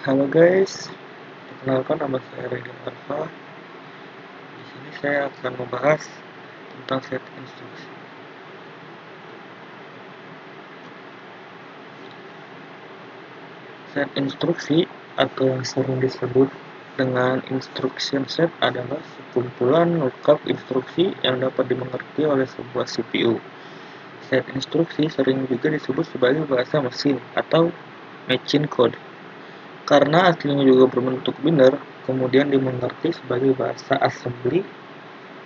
Halo guys, perkenalkan nama saya Regen Alfa. Di sini saya akan membahas tentang set instruksi. Set instruksi atau yang sering disebut dengan instruction set adalah sekumpulan lookup instruksi yang dapat dimengerti oleh sebuah CPU. Set instruksi sering juga disebut sebagai bahasa mesin atau machine code. Karena aslinya juga berbentuk biner, kemudian dimengerti sebagai bahasa assembly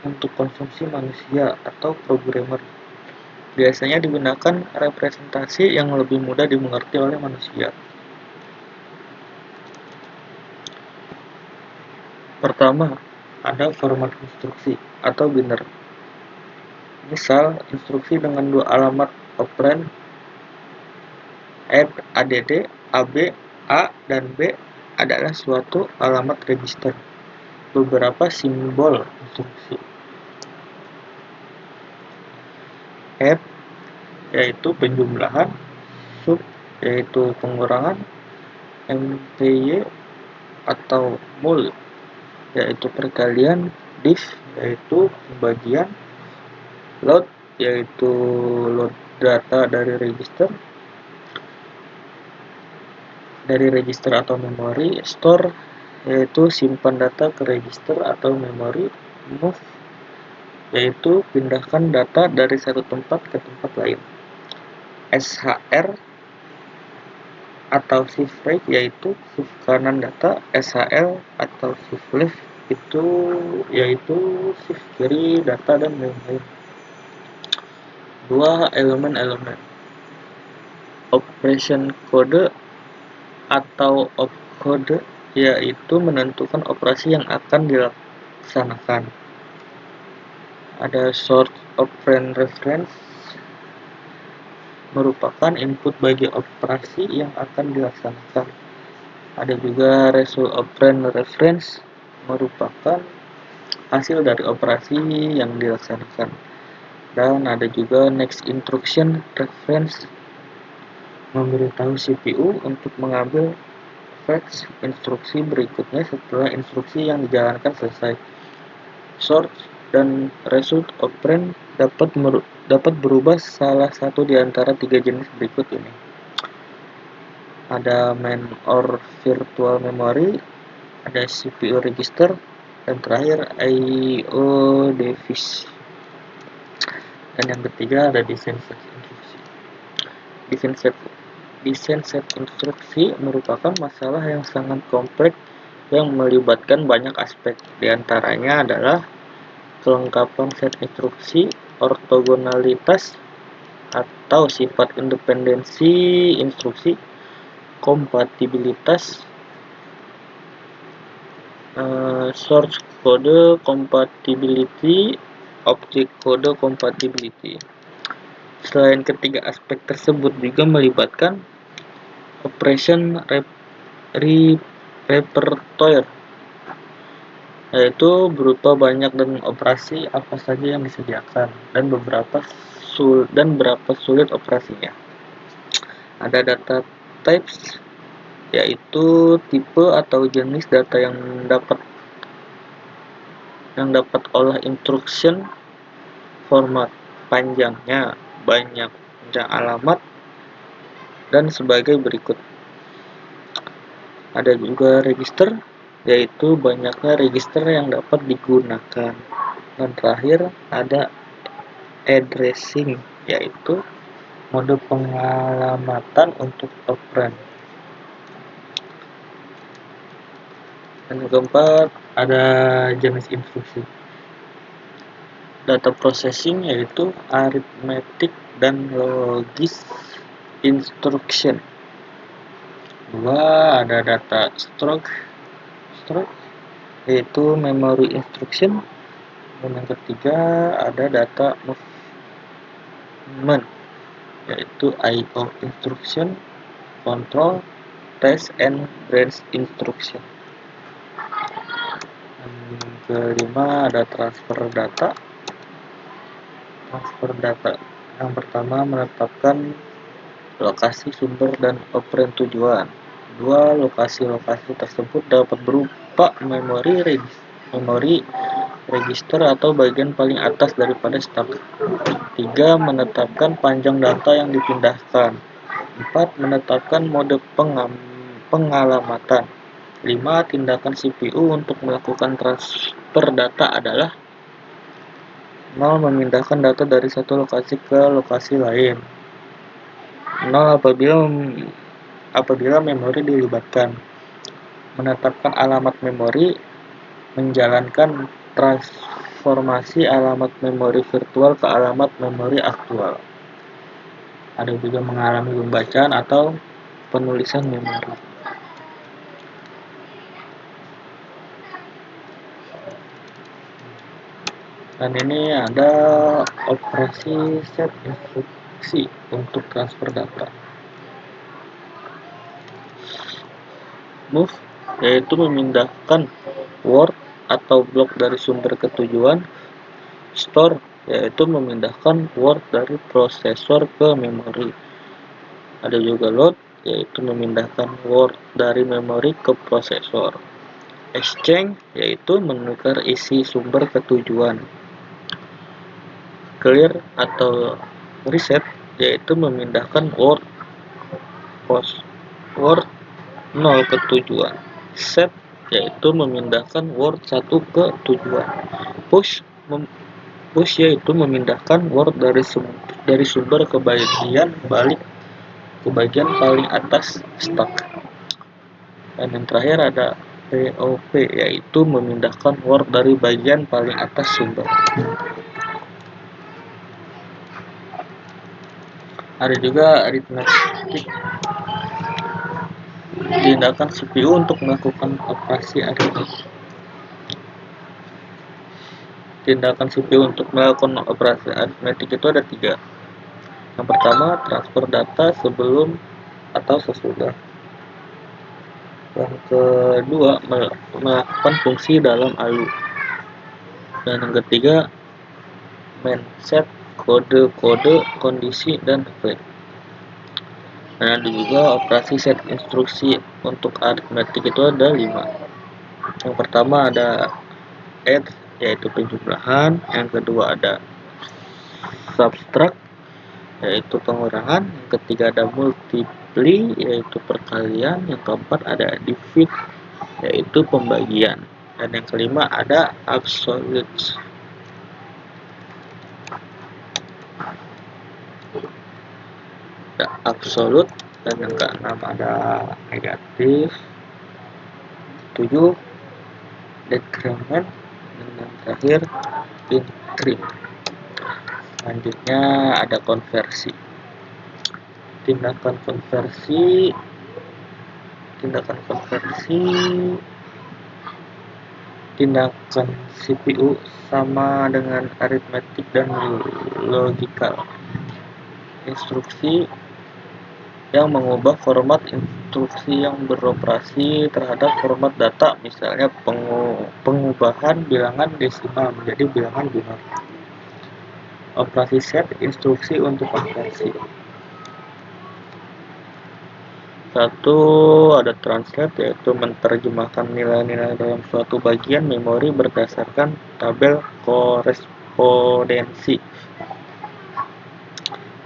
untuk konsumsi manusia atau programmer. Biasanya digunakan representasi yang lebih mudah dimengerti oleh manusia. Pertama, ada format instruksi atau biner. Misal, instruksi dengan dua alamat operand add, ab, a, dan b adalah suatu alamat register. Beberapa simbol instruksi. Add yaitu penjumlahan, sub yaitu pengurangan, mpy atau mul yaitu perkalian, div yaitu pembagian, load yaitu load data dari register atau memori, store yaitu simpan data ke register atau memori, move yaitu pindahkan data dari satu tempat ke tempat lain, shr atau shift right yaitu shift kanan data, shl atau shift left itu yaitu shift kiri data, dan lain-lain. Dua elemen-elemen operation code atau opcode yaitu menentukan operasi yang akan dilaksanakan. Ada source operand reference merupakan input bagi operasi yang akan dilaksanakan. Ada juga result operand reference merupakan hasil dari operasi yang dilaksanakan. Dan ada juga next instruction reference memberitahu CPU untuk mengambil fetch instruksi berikutnya setelah instruksi yang dijalankan selesai. Source dan result operand dapat berubah salah satu di antara tiga jenis berikut ini. Ada main or virtual memory, ada CPU register, dan terakhir I/O device. Dan yang ketiga ada design set instruksi. Design set instruksi merupakan masalah yang sangat kompleks yang melibatkan banyak aspek. Di antaranya adalah kelengkapan set instruksi, ortogonalitas atau sifat independensi instruksi, kompatibilitas, source code compatibility, object code compatibility. Selain ketiga aspek tersebut juga melibatkan operation repertoire, yaitu berupa banyak dan operasi apa saja yang disediakan dan berapa sulit operasinya. Ada data types, yaitu tipe atau jenis data yang dapat olah instruction, format panjangnya, banyaknya alamat, dan sebagai berikut. Ada juga register, yaitu banyaknya register yang dapat digunakan. Dan terakhir ada addressing, yaitu mode pengalamatan untuk operand. Dan yang keempat ada jenis instruksi. Data processing yaitu arithmetic dan logis instruction. Dua ada data stroke yaitu memory instruction. Dan yang ketiga ada data movement yaitu I/O instruction, control, test, and branch instruction. Dan kelima ada transfer data. Yang pertama menetapkan lokasi sumber dan operand tujuan. Dua, lokasi-lokasi tersebut dapat berupa memori register atau bagian paling atas daripada stak. 3. Menetapkan panjang data yang dipindahkan. 4. Menetapkan mode pengalamatan. 5. Tindakan CPU untuk melakukan transfer data adalah 0. Memindahkan data dari satu lokasi ke lokasi lain. 0. Apabila memori dilibatkan. Menetapkan alamat memori. Menjalankan transformasi alamat memori virtual ke alamat memori aktual. Ada juga mengalami pembacaan atau penulisan memori. Dan ini ada operasi set instruksi untuk transfer data. Move yaitu memindahkan word atau blok dari sumber ke tujuan. Store yaitu memindahkan word dari prosesor ke memori. Ada juga load yaitu memindahkan word dari memori ke prosesor. Exchange yaitu menukar isi sumber ke tujuan. Clear atau reset yaitu memindahkan word 0 ke tujuan. Set yaitu memindahkan word 1 ke tujuan. Push yaitu memindahkan word dari sumber ke bagian paling atas stak. Dan yang terakhir ada POP yaitu memindahkan word dari bagian paling atas sumber. Ada juga arithmetic, tindakan CPU untuk melakukan operasi aritmetik. Tindakan CPU untuk melakukan operasi aritmetik itu ada 3. Yang pertama, transfer data sebelum atau sesudah. Yang kedua, melakukan fungsi dalam ALU. Dan yang ketiga, set kode-kode, kondisi, dan flag. Dan ada juga operasi set instruksi untuk aritmetik itu ada 5. Yang pertama ada add yaitu penjumlahan, yang kedua ada subtract yaitu pengurangan, yang ketiga ada multiply yaitu perkalian, yang keempat ada divide yaitu pembagian, dan yang kelima ada absolute. Ada absolute, dan yang keenam ada negatif, 7 decrement, dan yang terakhir increment. Selanjutnya ada konversi. Tindakan CPU sama dengan aritmetik dan logical. Instruksi yang mengubah format instruksi yang beroperasi terhadap format data, misalnya pengubahan bilangan desimal menjadi bilangan biner. Operasi set instruksi untuk konversi. 1. Ada translate yaitu menerjemahkan nilai-nilai dalam suatu bagian memori berdasarkan tabel korespondensi.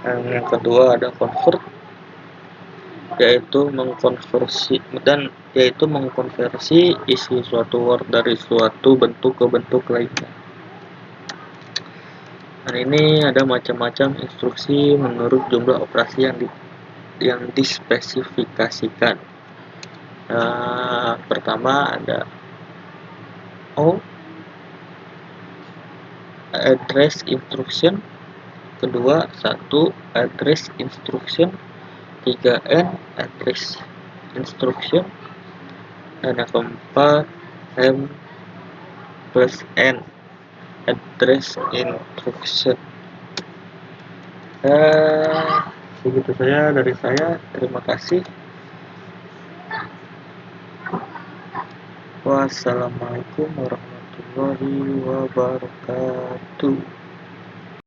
Yang kedua ada convert yaitu mengkonversi isi suatu word dari suatu bentuk ke bentuk lainnya. Dan ini ada macam-macam instruksi menurut jumlah operasi yang dispesifikasikan. Pertama ada O, address instruction. Kedua 1 address instruction. 3 N address instruction. Dan yang keempat M plus N address instruction. Begitu saja dari saya. Terima kasih. Wassalamualaikum warahmatullahi wabarakatuh.